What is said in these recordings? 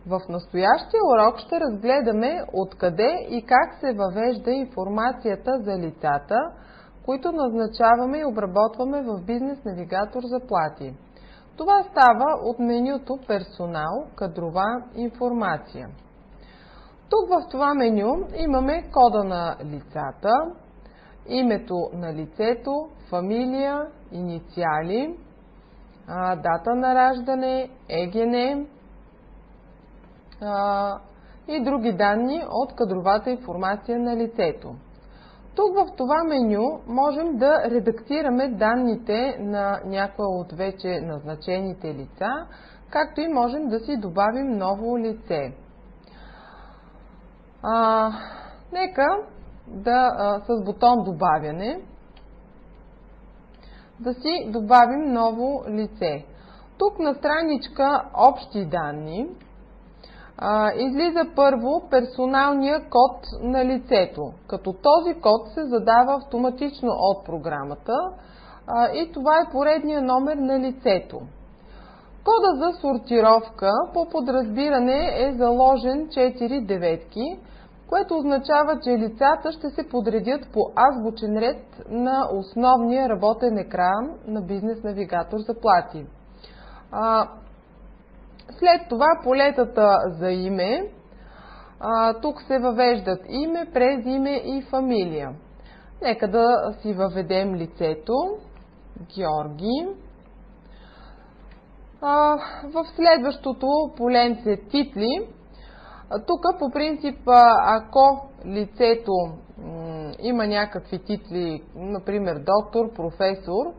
В настоящия урок ще разгледаме откъде и как се въвежда информацията за лицата, които назначаваме и обработваме в Бизнес Навигатор заплати. Това става от менюто Персонал, кадрова информация. Тук в това меню имаме кода на лицата, името на лицето, фамилия, инициали, дата на раждане, ЕГН и други данни от кадровата информация на лицето. Тук в това меню можем да редактираме данните на някоя от вече назначените лица, както и можем да си добавим ново лице. Нека с бутон добавяне да си добавим ново лице. Тук на страничка Общи данни излиза първо персоналния код на лицето, като този код се задава автоматично от програмата и това е поредния номер на лицето. Кода за сортировка по подразбиране е заложен 4 деветки, което означава, че лицата ще се подредят по азбучен ред на основния работен екран на Бизнес Навигатор заплати. След това полетата за име. Тук се въвеждат име, презиме и фамилия. Нека да си въведем лицето Георги. В следващото поленце титли. Тук по принцип, ако лицето има някакви титли, например доктор, професор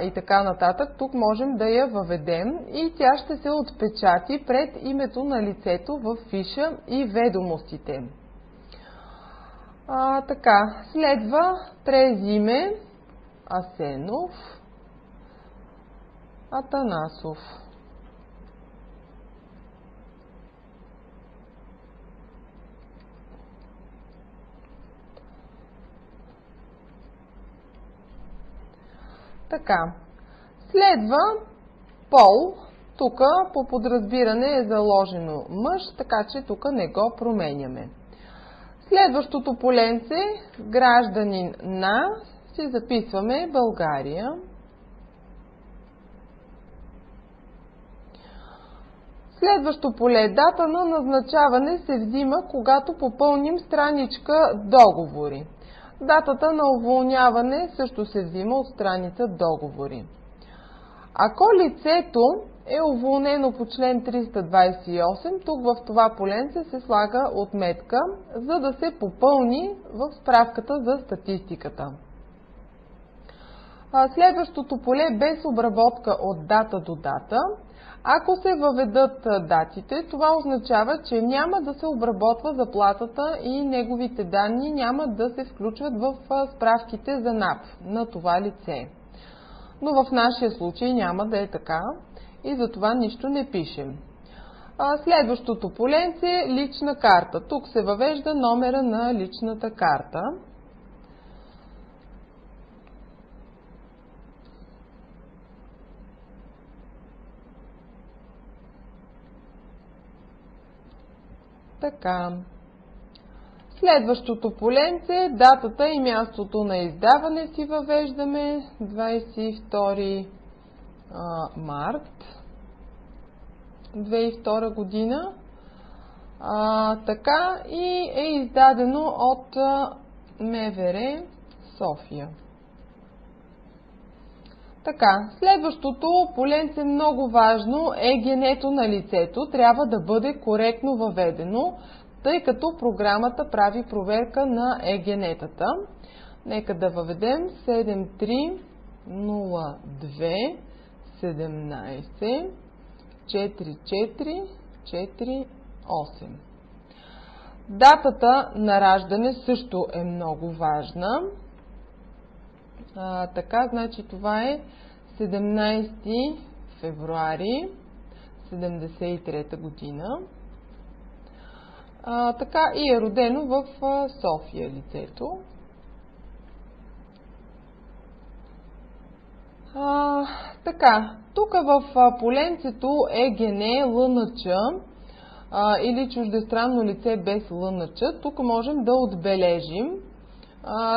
и така нататък, тук можем да я въведем и тя ще се отпечати пред името на лицето в фиша и ведомостите. Следва презиме Асенов Атанасов. Следва пол. Тук по подразбиране е заложено мъж, така че тук не го променяме. Следващото поленце гражданин на, си записваме България. Следващо поле дата на назначаване се взима, когато попълним страничка договори. Датата на уволняване също се взима от страница договори. Ако лицето е уволнено по член 328, тук в това поленце се слага отметка, за да се попълни в справката за статистиката. Следващото поле без обработка от дата до дата. Ако се въведат датите, това означава, че няма да се обработва заплатата и неговите данни няма да се включват в справките за НАП на това лице. Но в нашия случай няма да е така и затова нищо не пишем. Следващото поленце е лична карта. Тук се въвежда номера на личната карта. Следващото поленце, датата и мястото на издаване си въвеждаме 22 март 2002 година. И е издадено от МВР София. Следващото поленце, много важно, ЕГН-то на лицето трябва да бъде коректно въведено, тъй като програмата прави проверка на ЕГН-тата. Нека да въведем 7302 17 4448. Датата на раждане също е много важна. Значи това е 17 февруари 1973 година. И е родено в София лицето. Тук в поленцето ЕГН, ЛНЧ или чуждестранно лице без ЛНЧ, тук можем да отбележим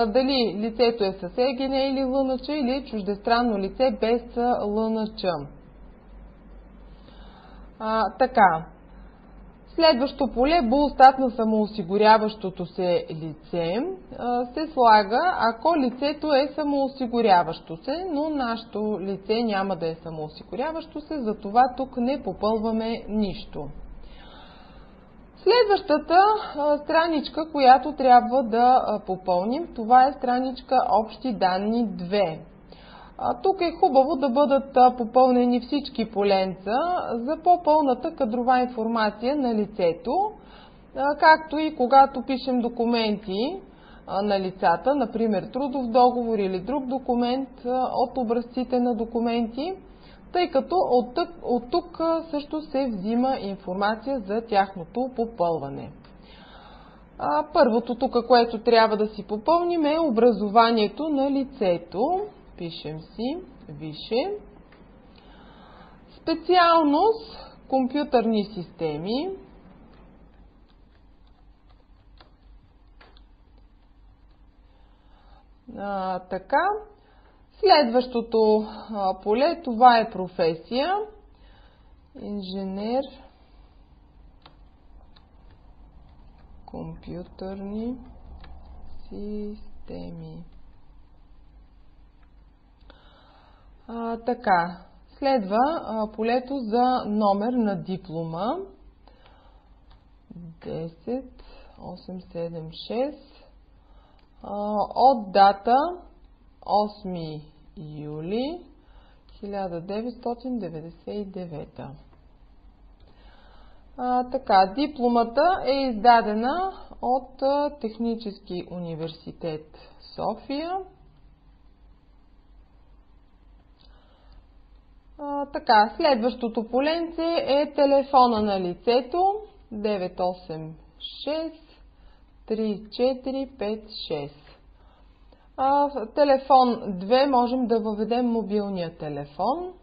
дали лицето е с ЕГН или ЛНЧ, или е чуждестранно лице без ЛНЧ. Така. Следващо поле, БУЛСТАТ на самоосигуряващото се лице, се слага, ако лицето е самоосигуряващо се, но нашето лице няма да е самоосигуряващо се, затова тук не попълваме нищо. Следващата страничка, която трябва да попълним, това е страничка Общи данни 2. Тук е хубаво да бъдат попълнени всички поленца за по-пълната кадрова информация на лицето, както и когато пишем документи на лицата, например трудов договор или друг документ от образците на документи, тъй като от тук също се взима информация за тяхното попълване. Първото тук, което трябва да си попълним, е образованието на лицето. Пишем си висше. Специалност компютърни системи. Така. Следващото поле, това е професия. Инженер компютърни системи. Така, следва полето за номер на диплома 10876 от дата 8 юли 1999. Така, дипломата е издадена от Технически университет София. Така, следващото поленце е телефона на лицето 986 3456. В телефон 2 можем да въведем мобилния телефон.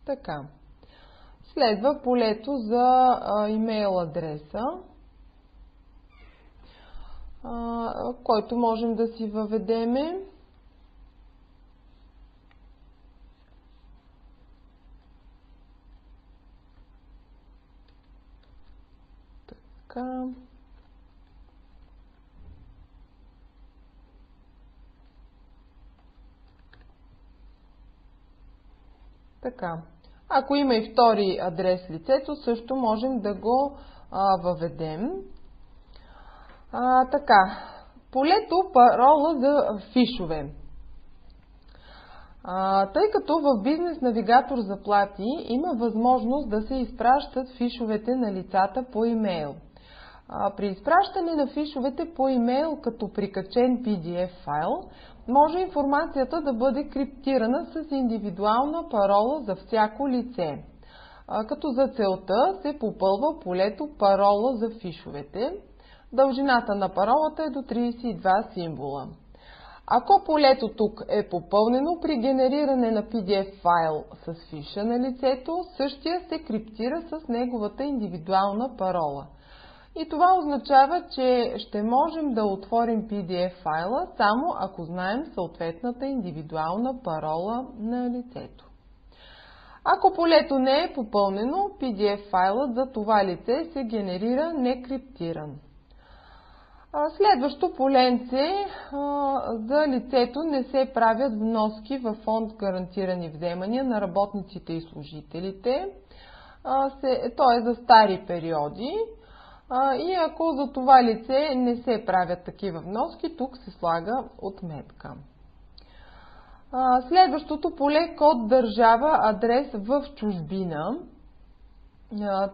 Така. Следва полето за имейл адреса, който можем да си въведеме. Така. Така. Ако има и втори адрес лицето, също можем да го въведем. Така. Полето парола за фишове. Тъй като в Бизнес Навигатор заплати има възможност да се изпращат фишовете на лицата по имейл. При изпращане на фишовете по имейл като прикачен PDF файл, може информацията да бъде криптирана с индивидуална парола за всяко лице. Като за целта се попълва полето парола за фишовете. Дължината на паролата е до 32 символа. Ако полето тук е попълнено при генериране на PDF файл с фиша на лицето, същия се криптира с неговата индивидуална парола. И това означава, че ще можем да отворим PDF файла само ако знаем съответната индивидуална парола на лицето. Ако полето не е попълнено, PDF файлът за това лице се генерира некриптиран. Следващо поленце, за лицето не се правят вноски във фонд гарантирани вземания на работниците и служителите. То е за стари периоди. И ако за това лице не се правят такива вноски, тук се слага отметка. Следващото поле код държава адрес в чужбина.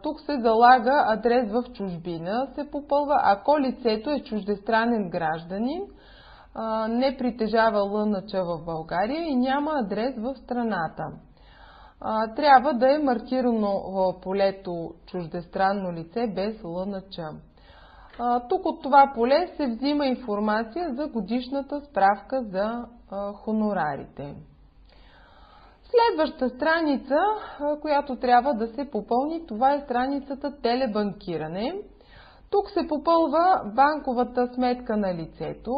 Тук се залага адрес в чужбина, се попълва, ако лицето е чуждестранен гражданин, не притежава ЛНЧ в България и няма адрес в страната. Трябва да е маркирано в полето чуждестранно лице без ЛНЧ. Тук от това поле се взима информация за годишната справка за хонорарите. Следваща страница, която трябва да се попълни, това е страницата телебанкиране. Тук се попълва банковата сметка на лицето,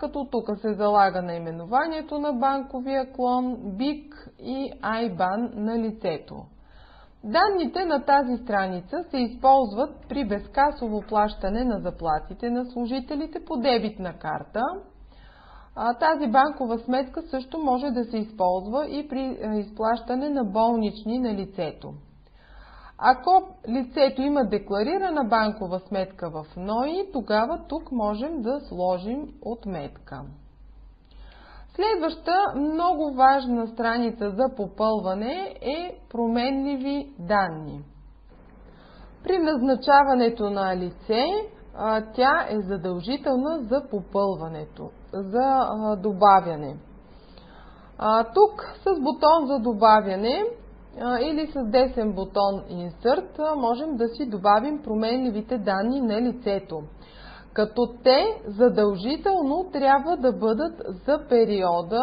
като тук се залага наименованието на банковия клон, БИК и IBAN на лицето. Данните на тази страница се използват при безкасово плащане на заплатите на служителите по дебитна карта. Тази банкова сметка също може да се използва и при изплащане на болнични на лицето. Ако лицето има декларирана банкова сметка в НОИ, тогава тук можем да сложим отметка. Следваща много важна страница за попълване е променливи данни. При назначаването на лице тя е задължителна за попълването, за добавяне. Тук с бутон за добавяне или с десен бутон Insert можем да си добавим променливите данни на лицето, като те задължително трябва да бъдат за периода,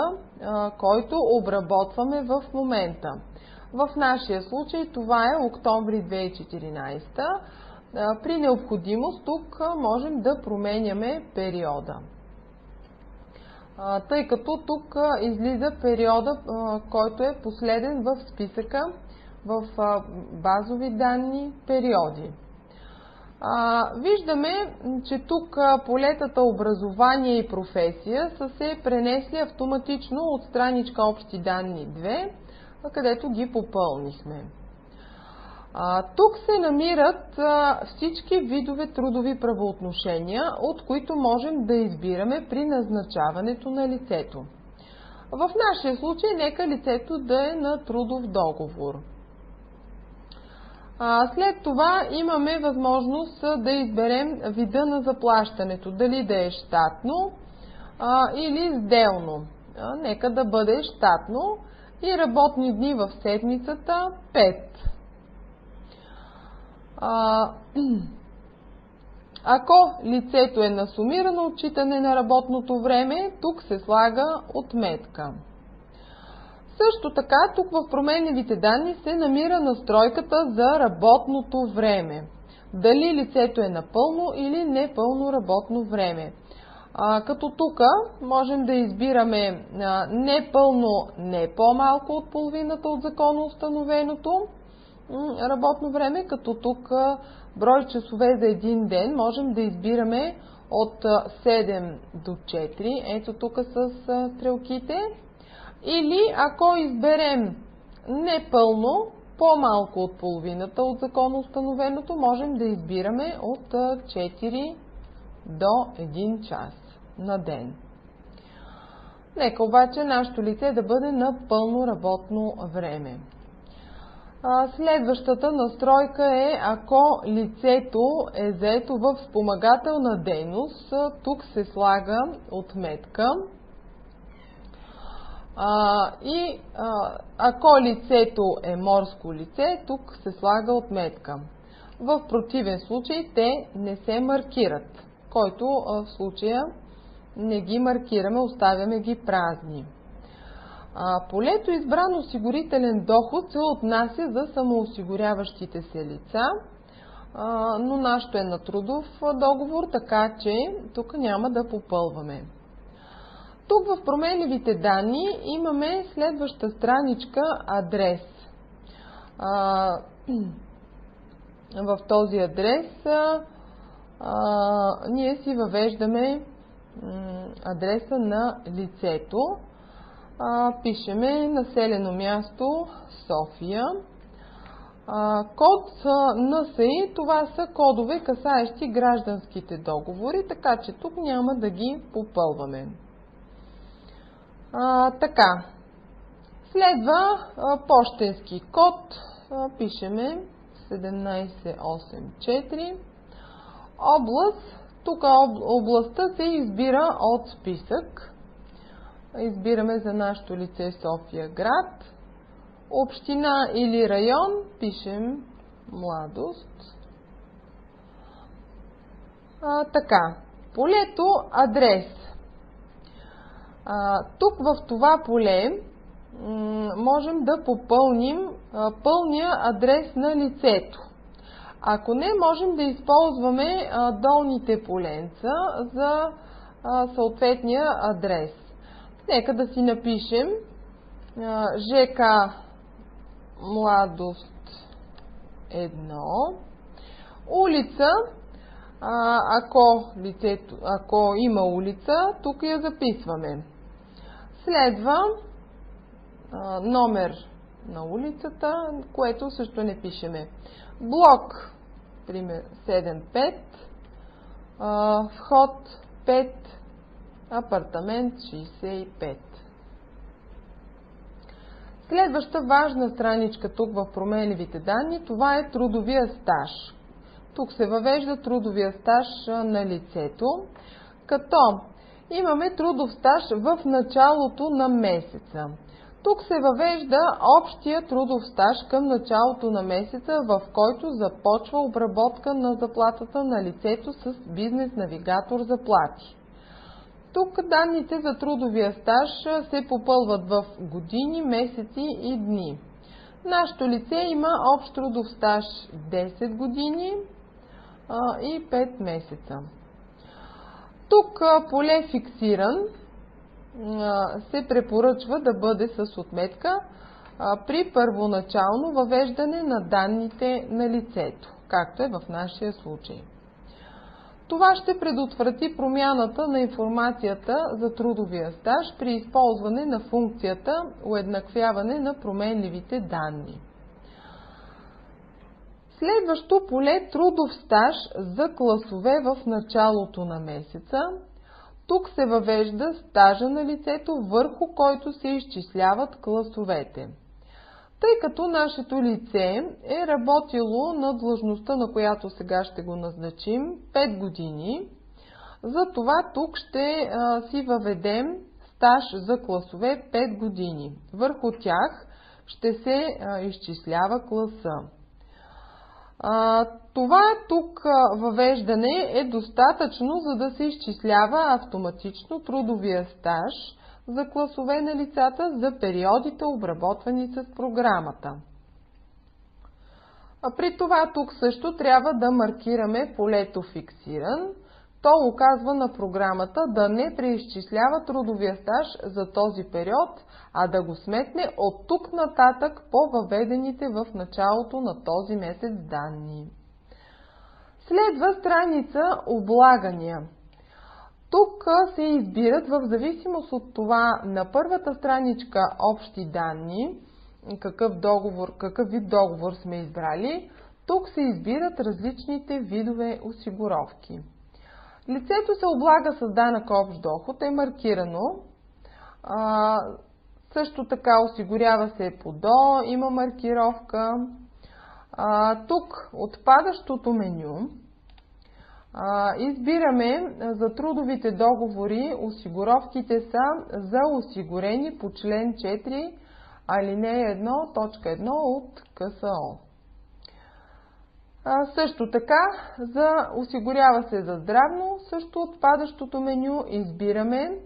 който обработваме в момента. В нашия случай това е октомври 2014. При необходимост тук можем да променяме периода, тъй като тук излиза периода, който е последен в списъка в базови данни периоди. Виждаме, че тук полетата образование и професия са се пренесли автоматично от страничка Общи данни 2, където ги попълнихме. Тук се намират всички видове трудови правоотношения, от които можем да избираме при назначаването на лицето. В нашия случай нека лицето да е на трудов договор. След това имаме възможност да изберем вида на заплащането, дали да е щатно или сделно. Нека да бъде щатно и работни дни в седмицата 5. Ако лицето е на сумирано отчитане на работното време, тук се слага отметка. Също така, тук в променливите данни се намира настройката за работното време. Дали лицето е на пълно или непълно работно време. Като тук можем да избираме непълно не по-малко от половината от законно установеното работно време, като тук брой часове за един ден можем да избираме от 7 до 4, ето тук с стрелките. Или ако изберем непълно, по-малко от половината от законно установеното, можем да избираме от 4 до 1 час на ден. Нека обаче нашето лице да бъде на пълно работно време. Следващата настройка е, ако лицето е заето в спомагателна дейност, тук се слага отметка. Ако лицето е морско лице, тук се слага отметка. В противен случай те не се маркират, който в случая не ги маркираме, оставяме ги празни. Полето избран осигурителен доход се отнася за самоосигуряващите се лица, но нашето е на трудов договор, така че тук няма да попълваме. Тук в променливите данни имаме следваща страничка адрес. В този адрес ние си въвеждаме адреса на лицето. Пишеме населено място София. Код НСИ, това са кодове, касаещи гражданските договори, така че тук няма да ги попълваме. Така, следва пощенски код, пишеме 1784. Област, тук областта се избира от списък. Избираме за нашето лице София град. Община или район, пишем Младост. Така, полето адрес. Тук в това поле можем да попълним пълния адрес на лицето. Ако не, можем да използваме долните поленца за съответния адрес. Нека да си напишем ЖК Младост 1, улица, ако има улица, тук я записваме. Следва номер на улицата, което също не пишеме. Блок, пример 7-5, вход 5, апартамент 65. Следваща важна страничка тук в променливите данни, това е трудовия стаж. Тук се въвежда трудовия стаж на лицето, като имаме трудов стаж в началото на месеца. Тук се въвежда общия трудов стаж към началото на месеца, в който започва обработка на заплатата на лицето с бизнес навигатор заплати. Тук данните за трудовия стаж се попълват в години, месеци и дни. Нашето лице има общ трудов стаж 10 години и 5 месеца. Тук поле фиксиран се препоръчва да бъде с отметка при първоначално въвеждане на данните на лицето, както е в нашия случай. Това ще предотврати промяната на информацията за трудовия стаж при използване на функцията уеднаквяване на променливите данни. Следващо поле трудов стаж за класове в началото на месеца. Тук се въвежда стажа на лицето, върху който се изчисляват класовете. Тъй като нашето лице е работило на длъжността, на която сега ще го назначим, 5 години, затова тук ще си въведем стаж за класове 5 години. Върху тях ще се изчислява класа. Това тук въвеждане е достатъчно, за да се изчислява автоматично трудовия стаж за класове на лицата за периодите, обработвани с програмата. При това тук също трябва да маркираме полето фиксиран. То указва на програмата да не преизчислява трудовия стаж за този период, а да го сметне от тук нататък по въведените в началото на този месец данни. Следва страница облагания. Тук се избират в зависимост от това на първата страничка общи данни, какъв вид договор сме избрали, тук се избират различните видове осигуровки. Лицето се облага с данък общ доход, е маркирано. Също така осигурява се по ДО, има маркировка. Тук отпадащото меню избираме за трудовите договори, осигуровките са за осигурени по член 4, алинея 1, точка 1 от КСО. Също така, осигурява се за здравно, също отпадащото меню избираме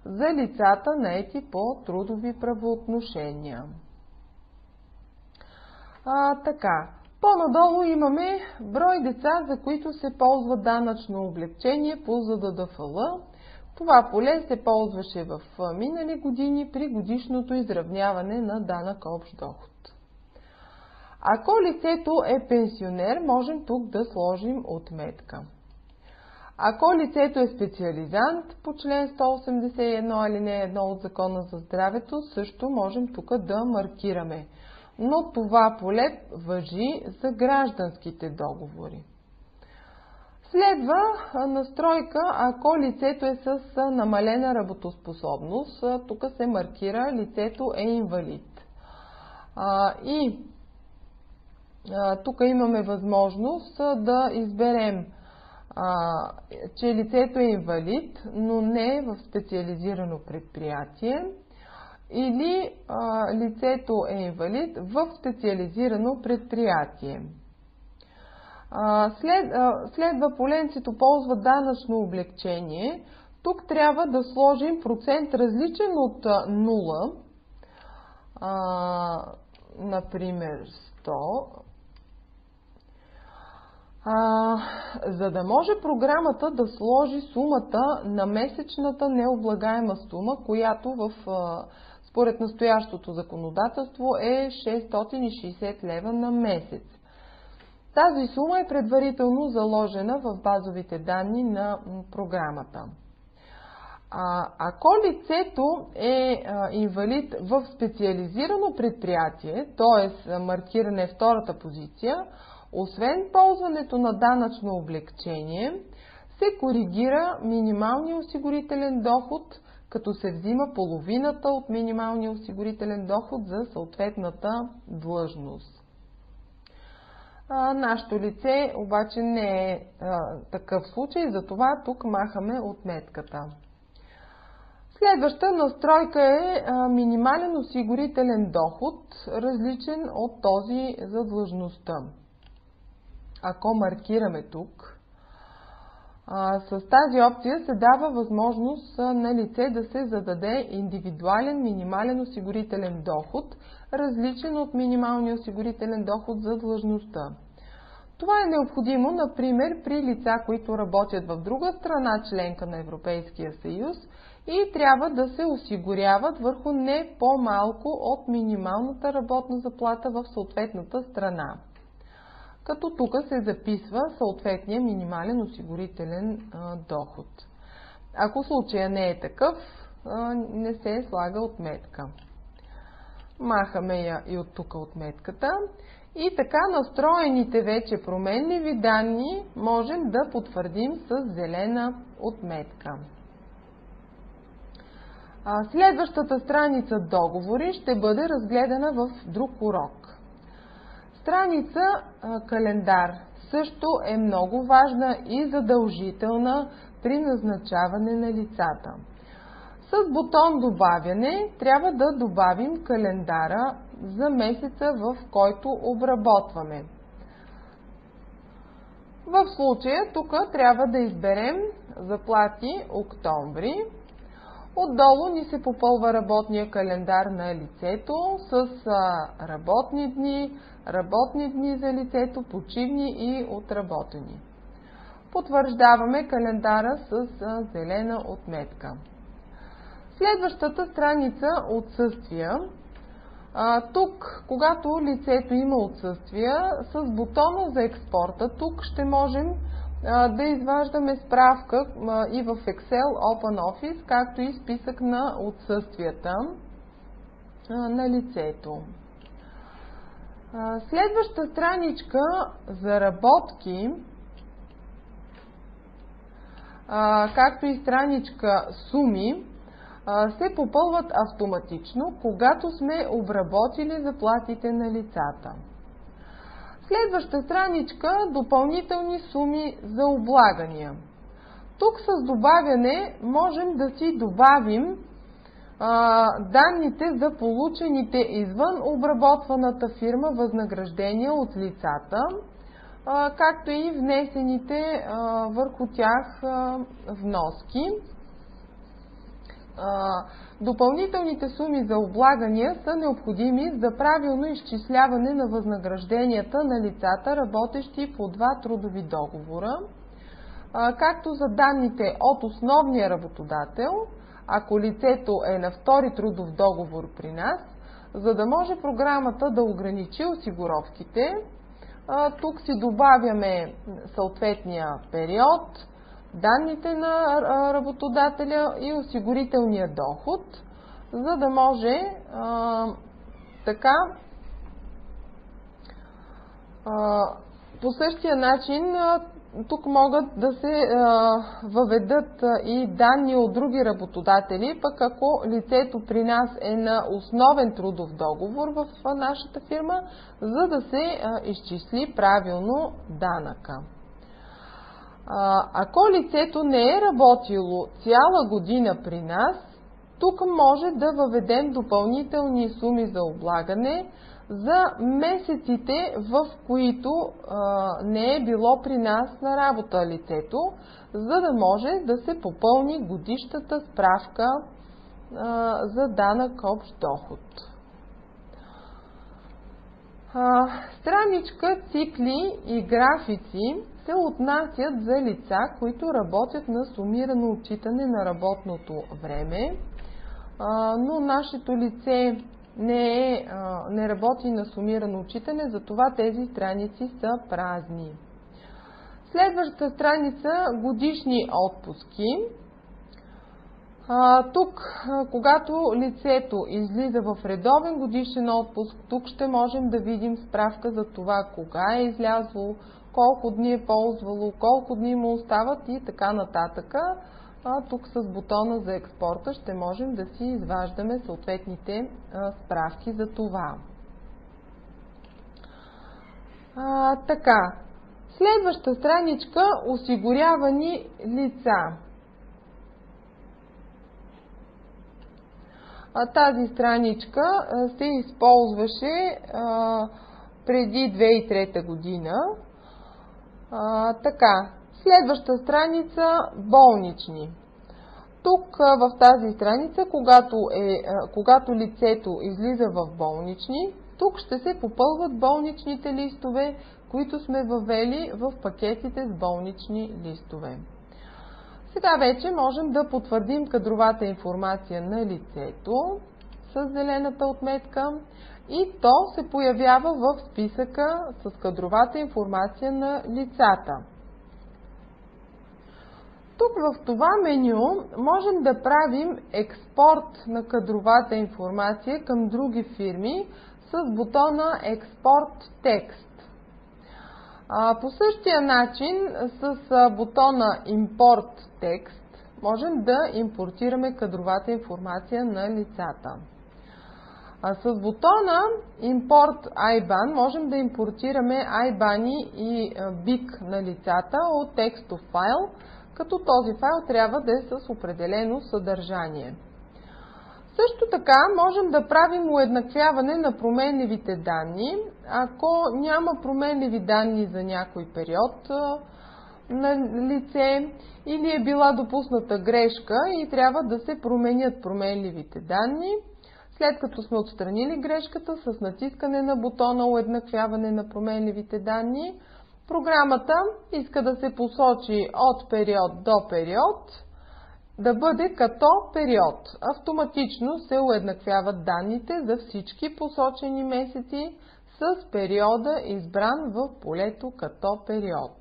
за лицата наети по трудови правоотношения. По-надолу имаме брой деца, за които се ползва данъчно облекчение по ЗДДФЛ. Това поле се ползваше в минали години при годишното изравняване на данък общ доход. Ако лицето е пенсионер, можем тук да сложим отметка. Ако лицето е специализант по член 181 алинея 1 от Закона за здравето, също можем тук да маркираме. Но това поле важи за гражданските договори. Следва настройка, ако лицето е с намалена работоспособност, тук се маркира лицето е инвалид. Тук имаме възможност да изберем, че лицето е инвалид, но не е в специализирано предприятие, или лицето е инвалид в специализирано предприятие. Следва поленцето ползва данъчно облекчение. Тук трябва да сложим процент различен от 0, например 100. За да може програмата да сложи сумата на месечната необлагаема сума, която според настоящото законодателство е 660 лева на месец. Тази сума е предварително заложена в базовите данни на програмата. Ако лицето е инвалид в специализирано предприятие, т.е. маркиране втората позиция, освен ползването на данъчно облекчение, се коригира минималния осигурителен доход, като се взима половината от минималния осигурителен доход за съответната длъжност. Нашето лице обаче не е такъв случай, затова тук махаме отметката. Следваща настройка е минимален осигурителен доход, различен от този за длъжността. Ако маркираме тук, с тази опция се дава възможност на лице да се зададе индивидуален минимален осигурителен доход, различен от минималния осигурителен доход за длъжността. Това е необходимо, например, при лица, които работят в друга страна, членка на Европейския съюз, и трябва да се осигуряват върху не по-малко от минималната работна заплата в съответната страна. Като тук се записва съответния минимален осигурителен доход. Ако случая не е такъв, не се слага отметка. Махаме я и от тук отметката. И така настроените вече променливи данни можем да потвърдим с зелена отметка. Следващата страница договори ще бъде разгледана в друг урок. Страница календар също е много важна и задължителна при назначаване на лицата. С бутон добавяне трябва да добавим календара за месеца, в който обработваме. В случая тук трябва да изберем заплати октомври. Отдолу ни се попълва работния календар на лицето с работни дни за лицето, почивни и отработени. Потвърждаваме календара с зелена отметка. Следващата страница отсъствия. Тук, когато лицето има отсъствия, с бутона за експорта, тук ще можем да изваждаме справка и в Excel OpenOffice, както и списък на отсъствията на лицето. Следваща страничка заработки, както и страничка суми, се попълват автоматично, когато сме обработили заплатите на лицата. Следваща страничка – допълнителни суми за облагания. Тук с добавяне можем да си добавим данните за получените извън обработваната фирма възнаграждения от лицата, както и внесените върху тях вноски. Допълнителните суми за облагания са необходими за правилно изчисляване на възнагражденията на лицата, работещи по два трудови договора, както за данните от основния работодател, ако лицето е на втори трудов договор при нас, за да може програмата да ограничи осигуровките. Тук си добавяме съответния период, данните на работодателя и осигурителния доход, за да може така по същия начин тук могат да се въведат и данни от други работодатели, пък ако лицето при нас е на основен трудов договор в нашата фирма, за да се изчисли правилно данъка. Ако лицето не е работило цяла година при нас, тук може да въведем допълнителни суми за облагане за месеците, в които не е било при нас на работа лицето, за да може да се попълни годишната справка за данък общ доход. Страничка, цикли и графици се отнасят за лица, които работят на сумирано отчитане на работното време, но нашето лице не работи на сумирано отчитане, затова тези страници са празни. Следващата страница – годишни отпуски. Тук, когато лицето излиза в редовен годишен отпуск, тук ще можем да видим справка за това кога е излязло, колко дни е ползвало, колко дни му остават и така нататък. Тук с бутона за експорта ще можем да си изваждаме съответните справки за това. Така, следваща страничка – осигурявани лица. Тази страничка се използваше преди 2003 година. Така, следваща страница – болнични. Тук в тази страница, когато лицето излиза в болнични, тук ще се попълват болничните листове, които сме въвели в пакетите с болнични листове. Сега вече можем да потвърдим кадровата информация на лицето с зелената отметка и то се появява в списъка с кадровата информация на лицата. Тук в това меню можем да правим експорт на кадровата информация към други фирми с бутона Експорт текст. По същия начин с бутона Импорт текст можем да импортираме кадровата информация на лицата. С бутона Import IBAN можем да импортираме IBAN и BIC на лицата от текстов файл, като този файл трябва да е с определено съдържание. Също така можем да правим уеднаквяване на променливите данни, ако няма променливи данни за някой период на лице или е била допусната грешка и трябва да се променят променливите данни. След като сме отстранили грешката с натискане на бутона уеднаквяване на променливите данни, програмата иска да се посочи от период до период, да бъде като период. Автоматично се уеднаквяват данните за всички посочени месеци с периода, избран в полето като период.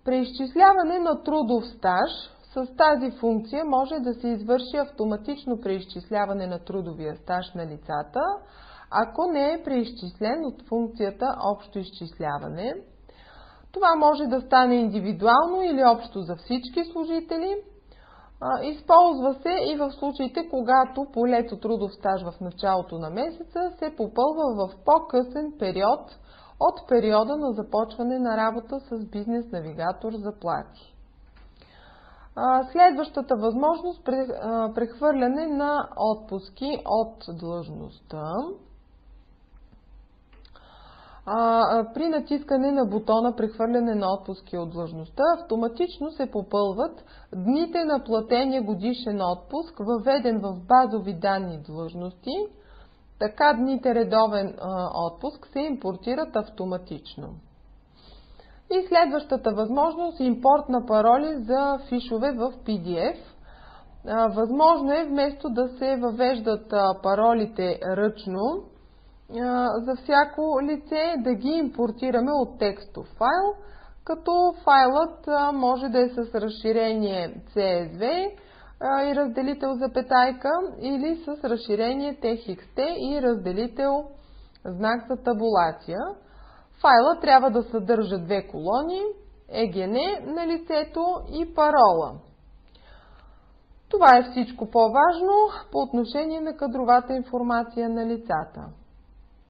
Преизчисляване на трудов стаж. С тази функция може да се извърши автоматично преизчисляване на трудовия стаж на лицата, ако не е преизчислен от функцията общо изчисляване. Това може да стане индивидуално или общо за всички служители. Използва се и в случаите, когато полето трудов стаж в началото на месеца се попълва в по-късен период от периода на започване на работа с бизнес навигатор заплати. Следващата възможност – прехвърляне на отпуски от длъжността. При натискане на бутона прехвърляне на отпуски от длъжността автоматично се попълват дните на платения годишен отпуск, въведен в базови данни длъжности. Така дните редовен отпуск се импортират автоматично. И следващата възможност – импорт на пароли за фишове в PDF. Възможно е вместо да се въвеждат паролите ръчно за всяко лице, да ги импортираме от текстов файл, като файлът може да е с разширение CSV и разделител запетайка или с разширение TXT и разделител знак за табулация. Файлът трябва да съдържа две колони, ЕГН на лицето и парола. Това е всичко по-важно по отношение на кадровата информация на лицата.